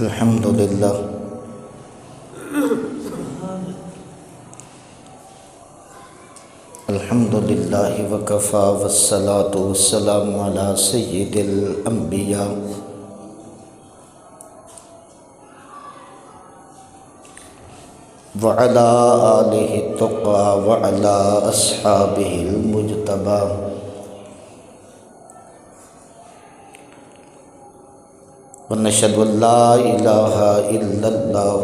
الحمد للہ الحمد للہ وکفا والصلاة والسلام علی سید الانبیاء وعلی آلہ التقی وعلی اصحابہ المجتبی ونشهد ان لا الہ الا اللہ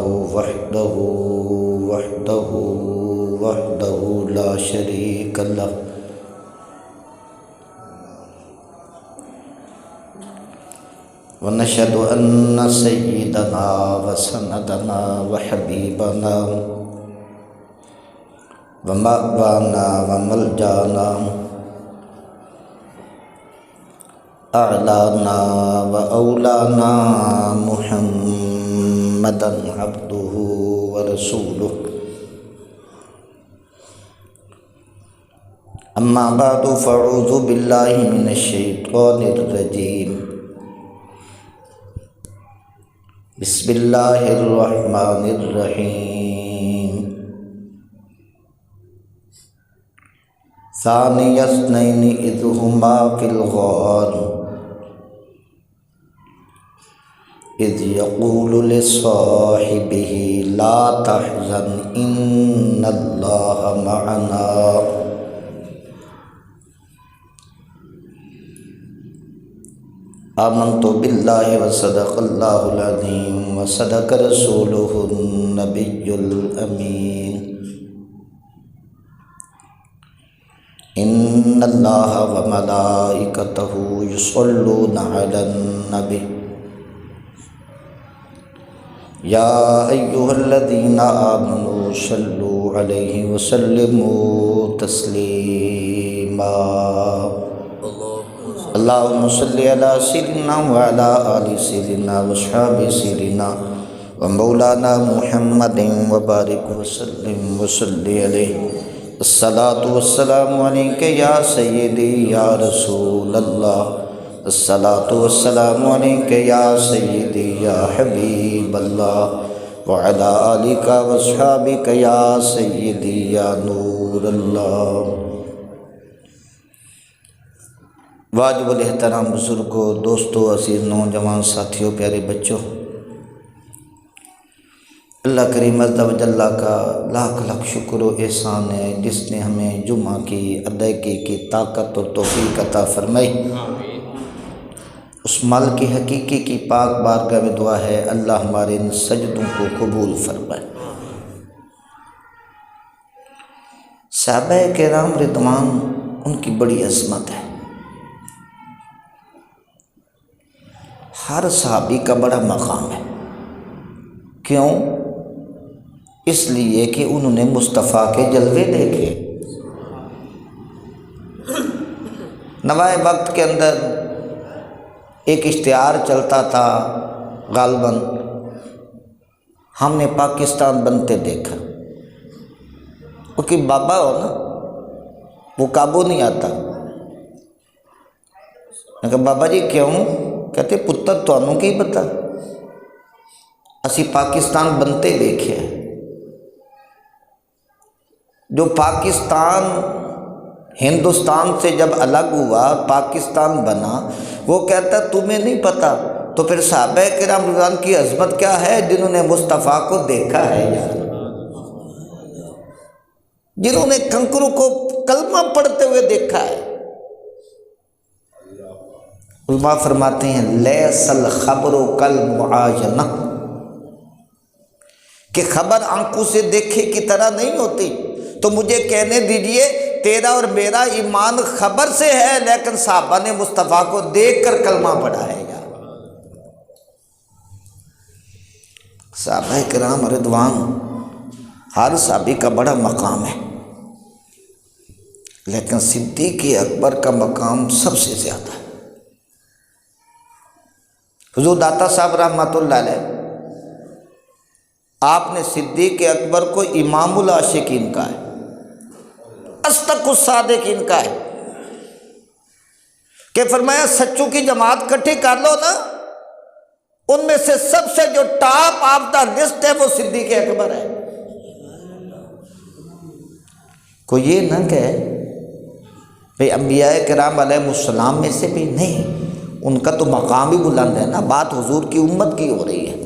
وحدہ لا شریک لہ ونشهد ان سیدنا وسندنا وحبیبنا ومأوانا وملجانا اعلانا واولانا محمدا عبده ورسوله اما بعد فاعوذ باللہ من الشیطان الرجیم بسم اللہ الرحمن الرحیم ثانی اثنین اذ ہما فی الغار اذ یقول لصاحبہ لا تحزن ان اللہ معنا آمنت باللہ وصدق اللہ العظیم وصدق رسولہ النبی الامین ان اللہ وملائکتہ یصلون علی النبی یا ایہا الذین آمنوا صلوا علیہ وسلموا تسلیما اللہم صلی علی سیدنا وعلی آل سیدنا واصحاب سیدنا ومولانا محمد وبارک وسلم وصلی علیہ الصلاة والسلام علیک یا سیدی یا رسول اللہ الصلاة والسلام علیک یا سیدی یا حبیب اللہ وعلی آلک واصحابک یا سیدی یا نور اللہ۔ واجب الاحترام بزرگوں، دوستوں، عزیز نوجوان ساتھیوں، پیارے بچوں، اللہ کریم عز و جل کا لاکھ لاکھ شکر و احسان ہے جس نے ہمیں جمعہ کی ادائیگی کی طاقت اور توفیق عطا فرمائی۔ اس مال کی حقیقی کی پاک بارگاہ میں دعا ہے اللہ ہمارے ان سجدوں کو قبول فرمائے۔ صحابہ کرام رضوان ان کی بڑی عظمت ہے۔ ہر صحابی کا بڑا مقام ہے۔ کیوں؟ اس لیے کہ انہوں نے مصطفیٰ کے جلوے دیکھے۔ نوائے وقت کے اندر ایک اشتہار چلتا تھا، غالباً ہم نے پاکستان بنتے دیکھا۔ کیونکہ بابا ہو نا، وہ قابو نہیں آتا۔ میں کہا بابا جی کیوں؟ کہتے پتر تو انہوں کی پتا، اسی پاکستان بنتے دیکھے۔ جو پاکستان ہندوستان سے جب الگ ہوا، پاکستان بنا، وہ کہتا تمہیں نہیں پتا، تو پھر صحابہ کرام رضوان کی عظمت کیا ہے جنہوں نے مصطفیٰ کو دیکھا ہے یار، جنہوں نے کنکروں کو کلمہ پڑھتے ہوئے دیکھا ہے۔ علماء فرماتے ہیں لیس الخبر کالمعاینہ، کہ خبر آنکھوں سے دیکھے کی طرح نہیں ہوتی۔ تو مجھے کہنے دیجئے تیرا اور میرا ایمان خبر سے ہے، لیکن صحابہ نے مصطفیٰ کو دیکھ کر کلمہ پڑھا ہے یار۔ صحابہ کرام رضوان ہر صحابی کا بڑا مقام ہے، لیکن صدیق اکبر کا مقام سب سے زیادہ ہے۔ حضور داتا صاحب رحمۃ اللہ علیہ، آپ نے صدیق اکبر کو امام العاشقین کا ہے، اصدق الصادقین کا ہے، کہ فرمایا سچوں کی جماعت کٹھی کر لو نا ان میں سے سب سے جو ٹاپ آف دا لسٹ ہے وہ صدیق اکبر ہے۔ کوئی یہ نہ کہے بھئی انبیاء کرام علیہ السلام میں سے بھی نہیں، ان کا تو مقام بھی بلند ہے نا، بات حضور کی امت کی ہو رہی ہے۔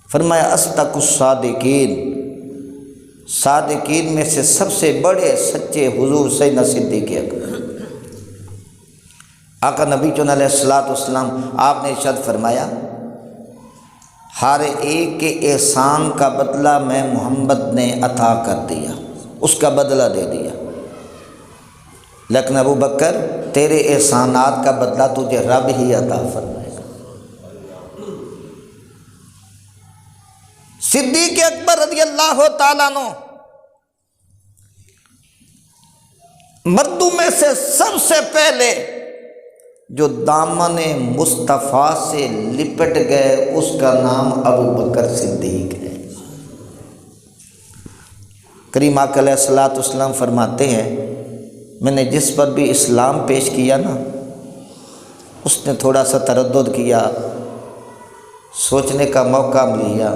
فرمایا اصدق الصادقین، صادقین میں سے سب سے بڑے سچے حضور سیدنا صدیق اکبر۔ آقا نبی علیہ السلام آپ نے ارشاد فرمایا ہر ایک کے احسان کا بدلہ میں محمد نے عطا کر دیا، اس کا بدلہ دے دیا، لیکن ابو بکر تیرے احسانات کا بدلہ تجھے رب ہی عطا فرمائے گا۔ صدیق اکبر رضی اللہ تعالیٰ عنہ مردوں میں سے سب سے پہلے جو دامن مصطفیٰ سے لپٹ گئے اس کا نام ابو بکر صدیق ہے۔ کریم آقا علیہ السلام فرماتے ہیں میں نے جس پر بھی اسلام پیش کیا نا، اس نے تھوڑا سا تردد کیا، سوچنے کا موقع لیا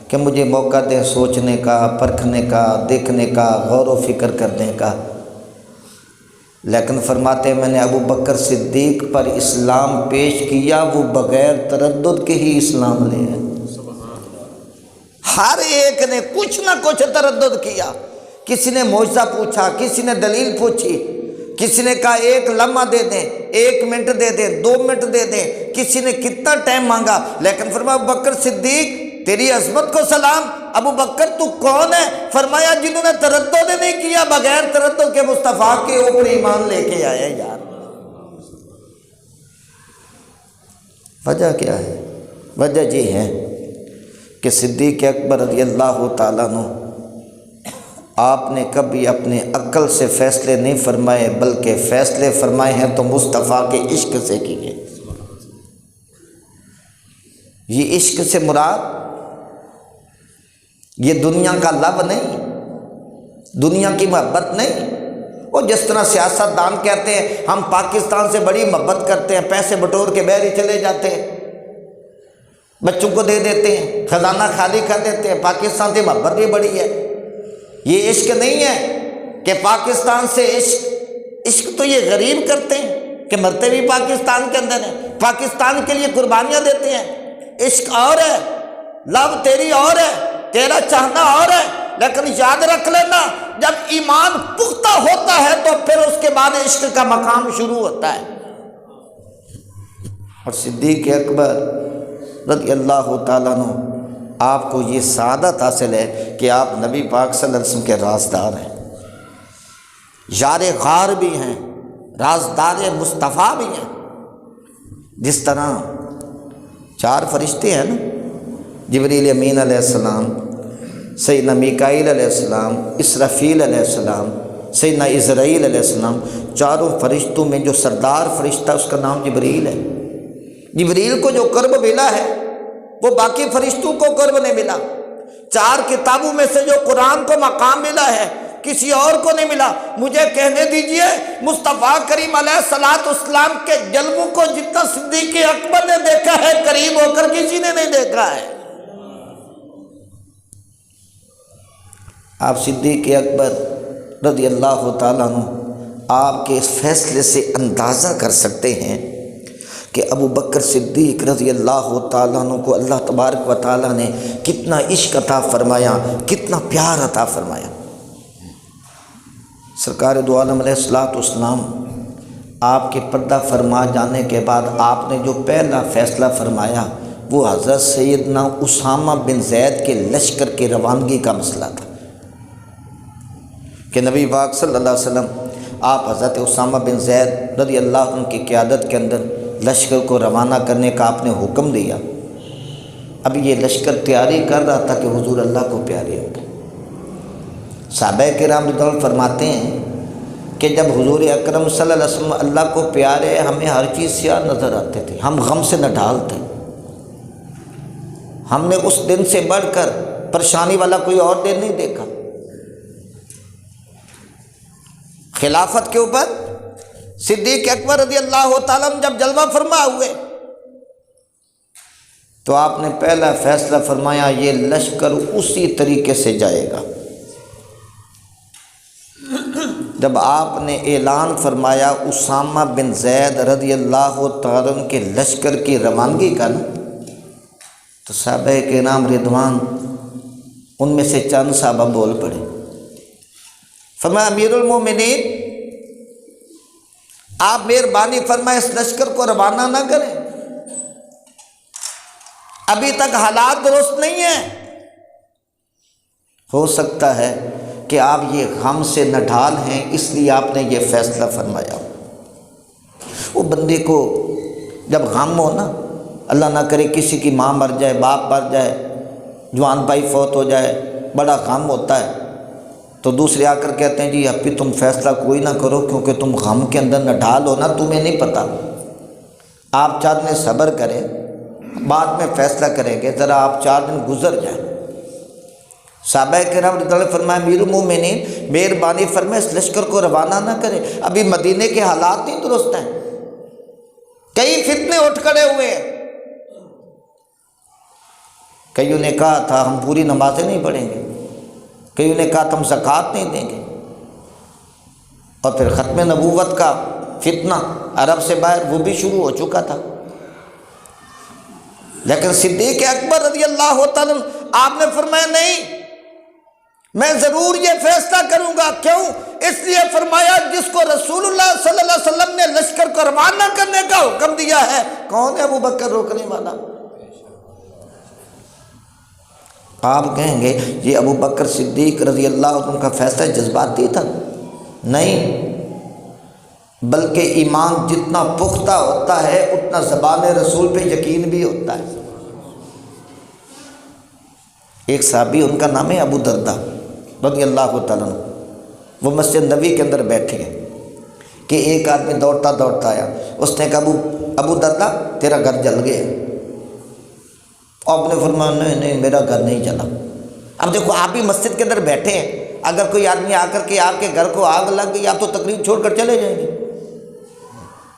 کہ مجھے موقع دے سوچنے کا، پرکھنے کا، دیکھنے کا، غور و فکر کرنے کا، لیکن فرماتے ہیں میں نے ابو بکر صدیق پر اسلام پیش کیا، وہ بغیر تردد کے ہی اسلام لے آئے۔ ہر ایک نے کچھ نہ کچھ تردد کیا، کسی نے معجزہ پوچھا، کسی نے دلیل پوچھی، کسی نے کہا 1 لمحہ دے دیں، 1 منٹ دے دیں، 2 منٹ دے دیں، کسی نے کتنا ٹائم مانگا، لیکن فرمایا ابو بکر صدیق تیری عظمت کو سلام، ابو بکر تو کون ہے؟ فرمایا جنہوں نے تردد نہیں کیا، بغیر تردد کے مصطفیٰ کے اوپر ایمان لے کے آئے۔ یار وجہ کیا ہے؟ وجہ یہ ہے کہ صدیق اکبر رضی اللہ تعالیٰ عنہ آپ نے کبھی اپنے عقل سے فیصلے نہیں فرمائے، بلکہ فیصلے فرمائے ہیں تو مصطفیٰ کے عشق سے کیے۔ یہ عشق سے مراد یہ دنیا کا لو نہیں، دنیا کی محبت نہیں۔ اور جس طرح سیاست دان کہتے ہیں ہم پاکستان سے بڑی محبت کرتے ہیں، پیسے بٹور کے باہر ہی چلے جاتے ہیں، بچوں کو دے دیتے ہیں، خزانہ خالی کر دیتے ہیں، پاکستان سے محبت بھی بڑی ہے۔ یہ عشق نہیں ہے کہ پاکستان سے عشق تو یہ غریب کرتے ہیں کہ مرتے بھی پاکستان کے اندر ہیں، پاکستان کے لیے قربانیاں دیتے ہیں۔ عشق اور ہے، لو تیری اور ہے، تیرا چاہنا اور ہے، لیکن یاد رکھ لینا جب ایمان پختہ ہوتا ہے تو پھر اس کے بعد عشق کا مقام شروع ہوتا ہے۔ اور صدیق اکبر رضی اللہ تعالیٰ عنہ آپ کو یہ سعادت حاصل ہے کہ آپ نبی پاک صلی اللہ علیہ وسلم کے رازدار ہیں، یار غار بھی ہیں، رازدار مصطفیٰ بھی ہیں۔ جس طرح 4 فرشتے ہیں نا، جبریل امین علیہ السلام، سیدنا میکائیل علیہ السلام، اسرافیل علیہ السلام، سیدنا عزرائیل علیہ السلام، 4 فرشتوں میں جو سردار فرشتہ اس کا نام جبریل ہے۔ جبریل کو جو قرب ملا ہے وہ باقی فرشتوں کو قرب نہیں ملا۔ 4 کتابوں میں سے جو قرآن کو مقام ملا ہے کسی اور کو نہیں ملا۔ مجھے کہنے دیجئے مصطفیٰ کریم علیہ السلام کے جلووں کو جتنا صدیق اکبر نے دیکھا ہے قریب ہو کر کسی نے نہیں دیکھا ہے۔ آپ صدیق اکبر رضی اللہ تعالیٰ عنہ آپ کے اس فیصلے سے اندازہ کر سکتے ہیں کہ ابو بکر صدیق رضی اللہ تعالیٰ عنہ کو اللہ تبارک و تعالیٰ نے کتنا عشق عطا فرمایا، کتنا پیار عطا فرمایا۔ سرکار دو عالم علیہ السلام آپ کے پردہ فرما جانے کے بعد آپ نے جو پہلا فیصلہ فرمایا وہ حضرت سیدنا اسامہ بن زید کے لشکر کے روانگی کا مسئلہ تھا کہ نبی پاک صلی اللہ علیہ وسلم آپ حضرت اسامہ بن زید رضی اللہ عنہ کی قیادت کے اندر لشکر کو روانہ کرنے کا آپ نے حکم دیا۔ اب یہ لشکر تیاری کر رہا تھا کہ حضور اللہ کو پیارے ہو گئے۔ صحابہ کرام رضی اللہ فرماتے ہیں کہ جب حضور اکرم صلی اللہ علیہ وسلم اللہ کو پیارے ہمیں ہر چیز سیاہ نظر آتے تھے، ہم غم سے نہ ڈھالتے۔ ہم نے اس دن سے بڑھ کر پریشانی والا کوئی اور دن نہیں دیکھا۔ خلافت کے اوپر صدیق اکبر رضی اللہ تعالیٰ عنہ جب جلوہ فرما ہوئے تو آپ نے پہلا فیصلہ فرمایا یہ لشکر اسی طریقے سے جائے گا۔ جب آپ نے اعلان فرمایا اسامہ بن زید رضی اللہ تعالیٰ عنہ کے لشکر کی روانگی کا نا، تو صحابہ کرام رضوان ان میں سے چند صحابہ بول پڑے، فرمایا امیر المومنین آپ مہربانی فرمائے اس لشکر کو روانہ نہ کریں، ابھی تک حالات درست نہیں ہیں، ہو سکتا ہے کہ آپ یہ غم سے نڈھال ہیں اس لیے آپ نے یہ فیصلہ فرمایا۔ وہ بندے کو جب غم ہو نا، اللہ نہ کرے کسی کی ماں مر جائے، باپ مر جائے، جوان بھائی فوت ہو جائے، بڑا غم ہوتا ہے، تو دوسرے آ کر کہتے ہیں جی اب بھی تم فیصلہ کوئی نہ کرو کیونکہ تم غم کے اندر نڈھال ہو نا، تمہیں نہیں پتہ، آپ 4 دن صبر کریں، بعد میں فیصلہ کریں گے، ذرا آپ 4 دن گزر جائیں۔ صحابہ کرام رضی اللہ عنہم فرمایا امیر المومنین مہربانی فرمائے اس لشکر کو روانہ نہ کریں، ابھی مدینے کے حالات نہیں درست ہیں، کئی فتنے اٹھ کھڑے ہوئے ہیں، کئیوں نے کہا تھا ہم پوری نمازیں نہیں پڑھیں گے، کئیوں نے کہا تھا ہم زکوٰۃ نہیں دیں گے، اور پھر ختم نبوت کا فتنہ عرب سے باہر وہ بھی شروع ہو چکا تھا، لیکن صدیق اکبر رضی اللہ تعالیٰ آپ نے فرمایا نہیں، میں ضرور یہ فیصلہ کروں گا، کیوں؟ اس لیے فرمایا جس کو رسول اللہ صلی اللہ علیہ وسلم نے لشکر کو روانہ کرنے کا حکم دیا ہے، کون ہے ابو بکر روکنے والا؟ آپ کہیں گے یہ ابو بکر صدیق رضی اللہ عنہ کا فیصلہ جذباتی تھا، نہیں، بلکہ ایمان جتنا پختہ ہوتا ہے اتنا زبان رسول پہ یقین بھی ہوتا ہے۔ ایک صحابی ان کا نام ہے ابو دردہ رضی اللہ تعالیٰ عنہ، وہ مسجد نبوی کے اندر بیٹھے ہیں کہ ایک آدمی دوڑتا دوڑتا آیا، اس نے کہا ابو دردہ تیرا گھر جل گیا، آپ نے فرمایا نہیں میرا گھر نہیں جلا۔ اب دیکھو آپ بھی مسجد کے اندر بیٹھے ہیں، اگر کوئی آدمی آ کر کے آپ کے گھر کو آگ لگ گئی آپ تو تقریر چھوڑ کر چلے جائیں گے،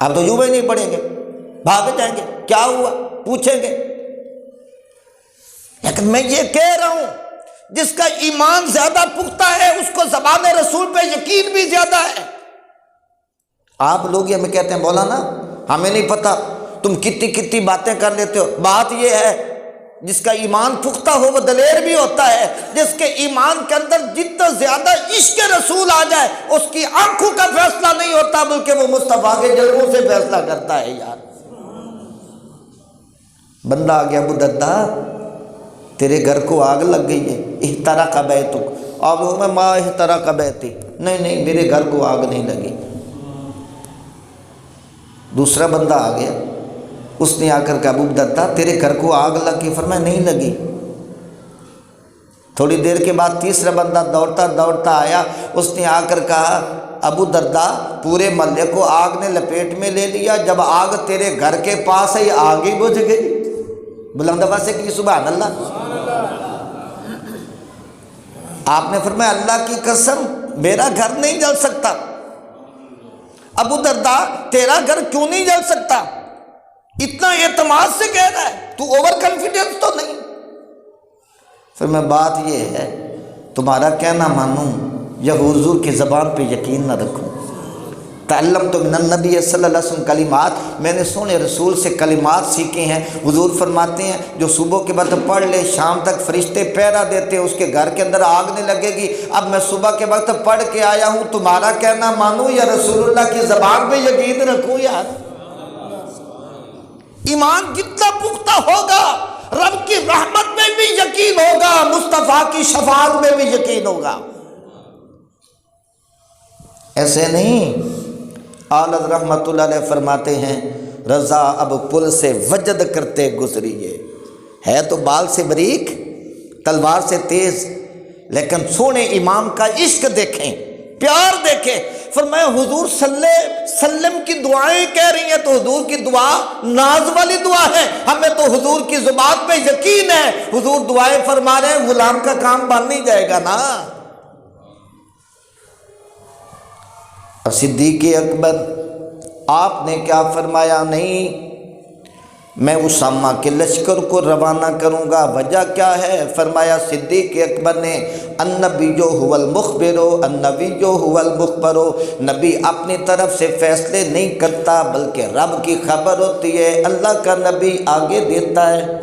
آپ تو یوں ہی نہیں پڑھیں گے، بھاگ جائیں گے، کیا ہوا پوچھیں گے۔ لیکن میں یہ کہہ رہا ہوں جس کا ایمان زیادہ پختہ ہے اس کو زبان رسول پہ یقین بھی زیادہ ہے۔ آپ لوگ یہ ہمیں کہتے ہیں مولانا ہمیں نہیں پتہ تم کتنی باتیں کر لیتے ہو، بات یہ ہے جس کا ایمان پختہ ہو وہ دلیر بھی ہوتا ہے، جس کے ایمان کے اندر جتنا زیادہ عشق رسول آ جائے اس کی آنکھوں کا فیصلہ نہیں ہوتا بلکہ وہ مصطفیٰ کے جلووں سے فیصلہ کرتا ہے۔ یار بندہ آ گیا ابو دردہ تیرے گھر کو آگ لگ گئی ہے، احترق بیتک، آپ لوگوں میں ما احترق بیتی، نہیں میرے گھر کو آگ نہیں لگی۔ دوسرا بندہ آ گیا، اس نے آ کر کہا ابو دردہ تیرے گھر کو آگ لگی؟ فرمایا نہیں لگی۔ تھوڑی دیر کے بعد تیسرا بندہ دوڑتا دوڑتا آیا، اس نے آ کر کہا ابو دردہ پورے محلے کو آگ نے لپیٹ میں لے لیا، جب آگ تیرے گھر کے پاس ہے آگ ہی بجھ گئی۔ بلند آواز سے کی سبحان اللہ۔ آپ نے فرمایا اللہ کی قسم میرا گھر نہیں جل سکتا۔ ابو دردہ تیرا گھر کیوں نہیں جل سکتا؟ اتنا اعتماد سے کہہ رہا ہے، تو اوور کانفیڈنس تو نہیں؟ پھر میں بات یہ ہے تمہارا کہنا مانوں یا حضور کی زبان پہ یقین نہ رکھوں؟ تعلمت من النبی صلی اللہ علیہ وسلم کلمات، میں نے سونے رسول سے کلمات سیکھے ہیں۔ حضور فرماتے ہیں جو صبح کے وقت پڑھ لے شام تک فرشتے پہرا دیتے ہیں، اس کے گھر کے اندر آگ نہیں لگے گی۔ اب میں صبح کے وقت پڑھ کے آیا ہوں، تمہارا کہنا مانوں یا رسول اللہ کی زبان پہ یقین رکھوں؟ یار ایمان جتنا پختہ ہوگا رب کی رحمت میں بھی یقین ہوگا، مصطفیٰ کی شفاعت میں بھی یقین ہوگا۔ ایسے نہیں، آلت رحمت اللہ علیہ فرماتے ہیں رضا اب پل سے وجد کرتے گزریے، ہے تو بال سے بریک تلوار سے تیز، لیکن سونے امام کا عشق دیکھیں، پیار دیکھیں۔ فرمایا حضور صلی اللہ علیہ وسلم کی دعائیں کہہ رہی ہیں تو حضور کی دعا ناز والی دعا ہے، ہمیں تو حضور کی زبان پہ یقین ہے، حضور دعائیں فرما رہے ہیں، غلام کا کام بن نہیں جائے گا نا۔ اب صدیق اکبر آپ نے کیا فرمایا؟ نہیں، میں اسامہ کے لشکر کو روانہ کروں گا۔ وجہ کیا ہے؟ فرمایا صدیق اکبر نے النبی هو المخبر النبی هو المخبر، نبی اپنی طرف سے فیصلے نہیں کرتا بلکہ رب کی خبر ہوتی ہے، اللہ کا نبی آگے دیتا ہے۔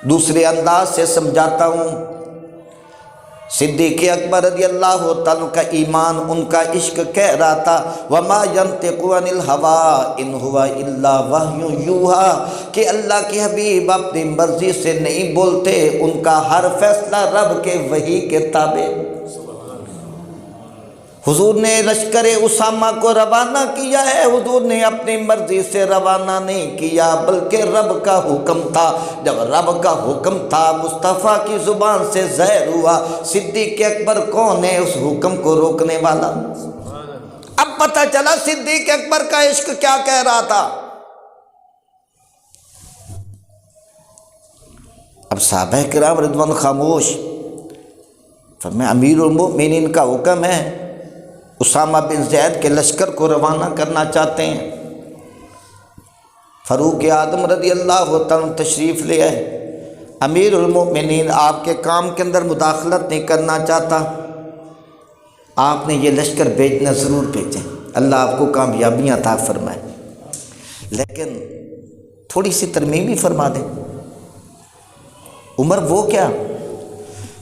دوسرے انداز سے سمجھاتا ہوں، صدیق اکبر رضی اللہ تعالیٰ کا ایمان، ان کا عشق کہہ رہا تھا وما ينطق عن الهوى ان هو الا وحی یوحی، کہ اللہ کے حبیب اپنی مرضی سے نہیں بولتے، ان کا ہر فیصلہ رب کے وحی کے تابع۔ حضور نے لشکر اسامہ کو روانہ کیا ہے، حضور نے اپنی مرضی سے روانہ نہیں کیا بلکہ رب کا حکم تھا۔ جب رب کا حکم تھا، مصطفیٰ کی زبان سے ظاہر ہوا، صدیق اکبر کون ہے اس حکم کو روکنے والا؟ اب پتہ چلا صدیق اکبر کا عشق کیا کہہ رہا تھا۔ اب صحابہ کرام رضوان خاموش، فرمایا امیر المؤمنین کا حکم ہے، اسامہ بن زید کے لشکر کو روانہ کرنا چاہتے ہیں۔ فاروق اعظم رضی اللہ تعالیٰ تشریف لے آئے، امیر المؤمنین آپ کے کام کے اندر مداخلت نہیں کرنا چاہتا، آپ نے یہ لشکر بھیجنا ضرور بھیجیں، اللہ آپ کو کامیابیاں عطا فرمائے، لیکن تھوڑی سی ترمیم بھی فرما دیں۔ عمر وہ کیا؟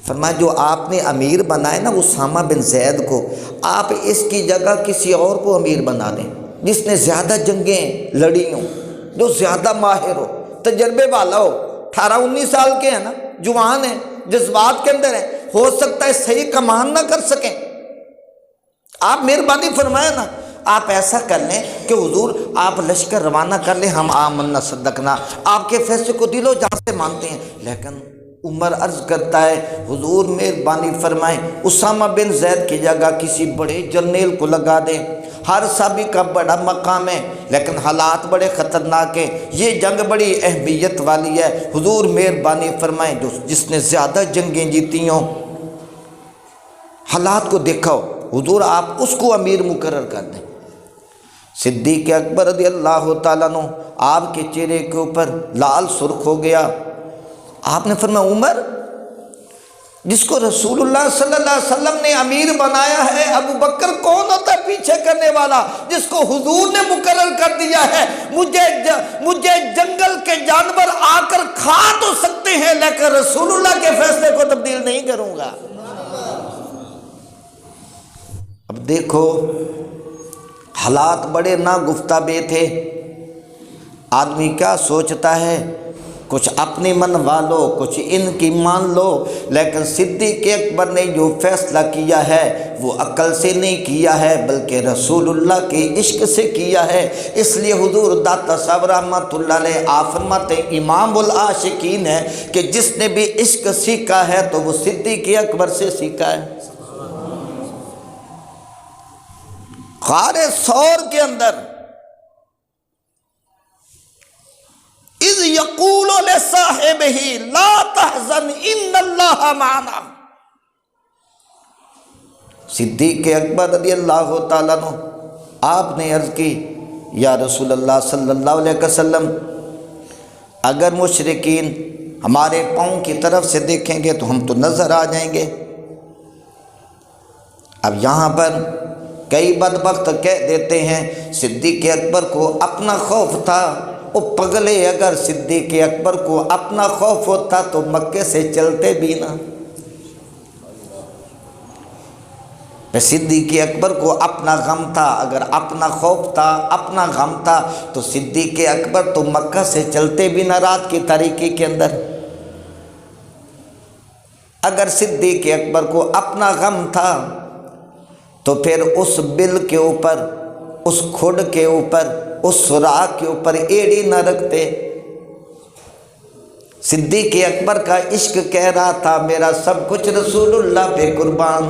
فرمایا جو آپ نے امیر بنائے نا اسامہ بن زید کو، آپ اس کی جگہ کسی اور کو امیر بنا دیں جس نے زیادہ جنگیں لڑی ہوں، جو زیادہ ماہر ہو، تجربے والا ہو۔ 18-19 سال کے ہیں نا، جوان ہیں، جذبات کے اندر ہیں، ہو سکتا ہے صحیح کمان نہ کر سکیں، آپ مہربانی فرمائیں نا، آپ ایسا کر لیں کہ حضور آپ لشکر روانہ کر لیں، ہم آمنا صدقنا، آپ کے فیصلے کو دل و جان سے مانتے ہیں۔ لیکن عمر عرض کرتا ہے حضور مہربانی فرمائیں، اسامہ بن زید کی جگہ کسی بڑے جرنیل کو لگا دیں، ہر صحابی کا بڑا مقام ہے لیکن حالات بڑے خطرناک ہیں، یہ جنگ بڑی اہمیت والی ہے، حضور مہربانی فرمائیں جس نے زیادہ جنگیں جیتی ہوں، حالات کو دیکھا ہو، حضور آپ اس کو امیر مقرر کر دیں۔ صدیق اکبر رضی اللہ تعالیٰ عنہ آپ کے چہرے کے اوپر لال سرخ ہو گیا، آپ نے فرمایا عمر، جس کو رسول اللہ صلی اللہ علیہ وسلم نے امیر بنایا ہے، ابو بکر کون ہوتا ہے پیچھے کرنے والا؟ جس کو حضور نے مقرر کر دیا ہے، مجھے جنگل کے جانور آ کر کھا تو سکتے ہیں لیکن رسول اللہ کے فیصلے کو تبدیل نہیں کروں گا۔ اب دیکھو حالات بڑے ناگفتہ تھے، آدمی کیا سوچتا ہے، کچھ اپنی منوا لو، کچھ ان کی مان لو، لیکن صدیق اکبر نے جو فیصلہ کیا ہے وہ عقل سے نہیں کیا ہے بلکہ رسول اللہ کے عشق سے کیا ہے۔ اس لیے حضور داتا صاحب رحمۃ اللہ علیہ آپ فرماتے ہیں امام العاشقین ہے کہ جس نے بھی عشق سیکھا ہے تو وہ صدیق اکبر سے سیکھا ہے۔ غار ثور کے اندر اذ یقول لصاحبہ لا تحزن ان اللہ معنا، صدیق اکبر رضی اللہ تعالیٰ عنہ آپ نے عرض کی یا رسول اللہ صلی اللہ علیہ وسلم، اگر مشرکین ہمارے پاؤں کی طرف سے دیکھیں گے تو ہم تو نظر آ جائیں گے۔ اب یہاں پر کئی بدبخت کہہ دیتے ہیں صدیق اکبر کو اپنا خوف تھا، وہ پگلے، اگر صدیق اکبر کو اپنا خوف ہوتا تو مکے سے چلتے بھی نہ۔ صدیق اکبر کو اپنا غم تھا، اگر اپنا خوف تھا، اپنا غم تھا تو صدیق اکبر تو مکہ سے چلتے بھی نہ رات کی تاریکی کے اندر۔ اگر صدیق اکبر کو اپنا غم تھا تو پھر اس بل کے اوپر، اس کھڈ کے اوپر، اس سوراخ کے اوپر ایڑی نہ رکھتے۔ صدیق اکبر کا عشق کہہ رہا تھا میرا سب کچھ رسول اللہ پہ قربان،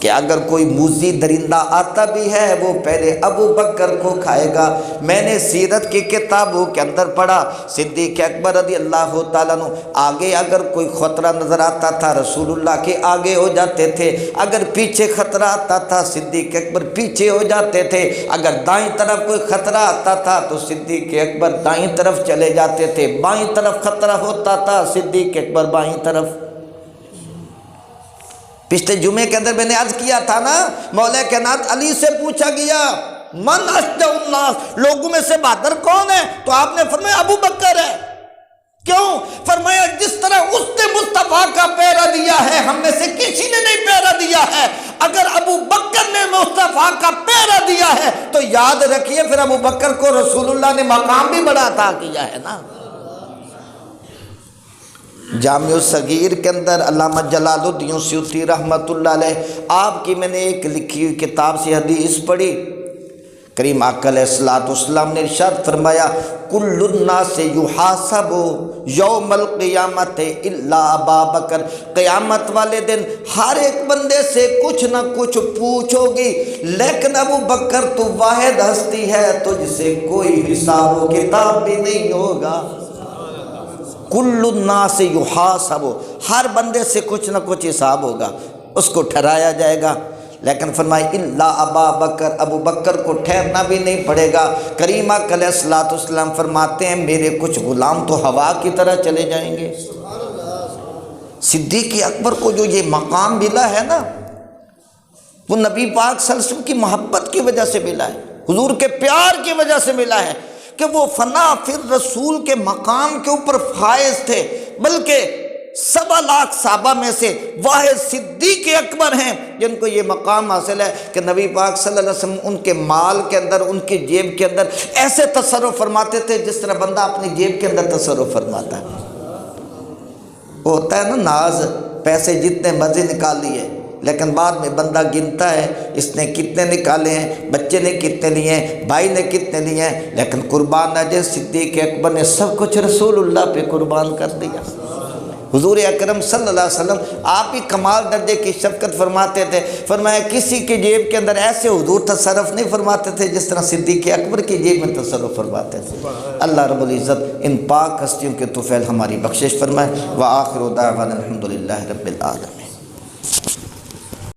کہ اگر کوئی موذی درندہ آتا بھی ہے وہ پہلے ابو بکر کو کھائے گا۔ میں نے سیرت کی کتابوں کے اندر پڑھا، صدیق اکبر رضی اللہ تعالیٰ عنہ آگے اگر کوئی خطرہ نظر آتا تھا رسول اللہ کے آگے ہو جاتے تھے، اگر پیچھے خطرہ آتا تھا صدیق اکبر پیچھے ہو جاتے تھے، اگر دائیں طرف کوئی خطرہ آتا تھا تو صدیق اکبر دائیں طرف چلے جاتے تھے، بائیں طرف خطرہ ہوتا تھا صدیق اکبر بائیں طرف۔ پچھلے جمعے کے اندر میں نے عرض کیا تھا نا، مولا کائنات علی سے پوچھا گیا من اشجع الناس، لوگوں میں سے بہادر کون ہے؟ تو آپ نے فرمایا ابو بکر ہے۔ کیوں؟ فرمایا جس طرح اس نے مصطفیٰ کا پہرا دیا ہے ہم میں سے کسی نے نہیں پہرا دیا ہے، اگر ابو بکر نے مصطفیٰ کا پہرا دیا ہے تو یاد رکھیے پھر ابو بکر کو رسول اللہ نے مقام بھی بڑا عطا کیا ہے نا۔ جامع الصغیر کے اندر علامہ جلال الدین سیوطی رحمۃ اللہ علیہ آپ کی میں نے ایک لکھی ہوئی کتاب سے حدیث پڑھی، کریم آقا علیہ السلام نے ارشاد فرمایا کل الناس یحاسب یوم القیامت الا ابا بکر، قیامت والے دن ہر ایک بندے سے کچھ نہ کچھ پوچھو گی لیکن ابو بکر تو واحد ہستی ہے تجھ سے کوئی حساب و کتاب بھی نہیں ہوگا۔ کل الناس یحاسب، ہر بندے سے کچھ نہ کچھ حساب ہوگا، اس کو ٹھہرایا جائے گا، لیکن فرمایا الا ابا بکر، ابو بکر کو ٹھہرنا بھی نہیں پڑے گا۔ کریم آقا علیہ السلام فرماتے ہیں میرے کچھ غلام تو ہوا کی طرح چلے جائیں گے۔ صدیق اکبر کو جو یہ مقام ملا ہے نا وہ نبی پاک صلی اللہ علیہ وسلم کی محبت کی وجہ سے ملا ہے، حضور کے پیار کی وجہ سے ملا ہے کہ وہ فنا فر رسول کے مقام کے اوپر فائز تھے، بلکہ 7 لاکھ صحابہ میں سے واحد صدیق اکبر ہیں جن کو یہ مقام حاصل ہے کہ نبی پاک صلی اللہ علیہ وسلم ان کے مال کے اندر، ان کی جیب کے اندر ایسے تصرف فرماتے تھے جس طرح بندہ اپنی جیب کے اندر تصرف فرماتا ہے۔ وہ ہوتا ہے نا ناز، پیسے جتنے مرضی نکال لیے لیکن بعد میں بندہ گنتا ہے اس نے کتنے نکالے ہیں، بچے نے کتنے لیے ہیں، بھائی نے کتنے لیے ہیں، لیکن قربان نہ جائے صدیق اکبر نے سب کچھ رسول اللہ پہ قربان کر دیا۔ حضور اکرم صلی اللہ علیہ وسلم آپ ہی کمال درجے کی شفقت فرماتے تھے، فرمایا کسی کی جیب کے اندر ایسے حضور تصرف نہیں فرماتے تھے جس طرح صدیق اکبر کی جیب میں تصرف فرماتے تھے۔ اللہ رب العزت ان پاک ہستیوں کے طفیل ہماری بخشش فرمائے۔ وآخر دعوانا الحمدللہ رب العالمین۔